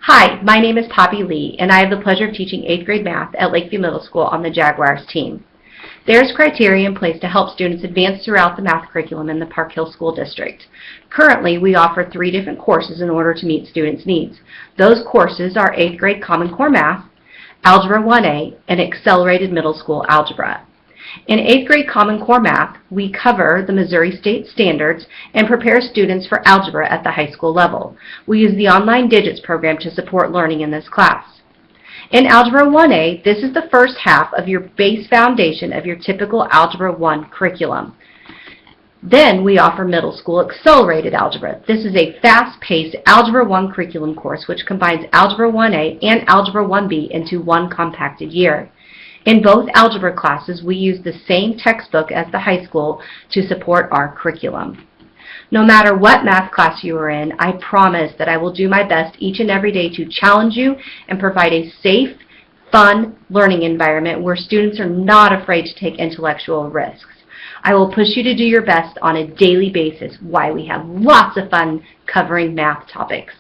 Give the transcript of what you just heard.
Hi, my name is Poppy Lee, and I have the pleasure of teaching 8th grade math at Lakeview Middle School on the Jaguars team. There's criteria in place to help students advance throughout the math curriculum in the Park Hill School District. Currently, we offer 3 different courses in order to meet students' needs. Those courses are 8th grade Common Core Math, Algebra 1A, and Accelerated Middle School Algebra. In 8th grade Common Core Math, we cover the Missouri State Standards and prepare students for algebra at the high school level. We use the Online Digits program to support learning in this class. In Algebra 1A, this is the first half of your base foundation of your typical Algebra 1 curriculum. Then we offer Middle School Accelerated Algebra. This is a fast-paced Algebra 1 curriculum course which combines Algebra 1A and Algebra 1B into one compacted year. In both algebra classes, we use the same textbook as the high school to support our curriculum. No matter what math class you are in, I promise that I will do my best each and every day to challenge you and provide a safe, fun learning environment where students are not afraid to take intellectual risks. I will push you to do your best on a daily basis while we have lots of fun covering math topics.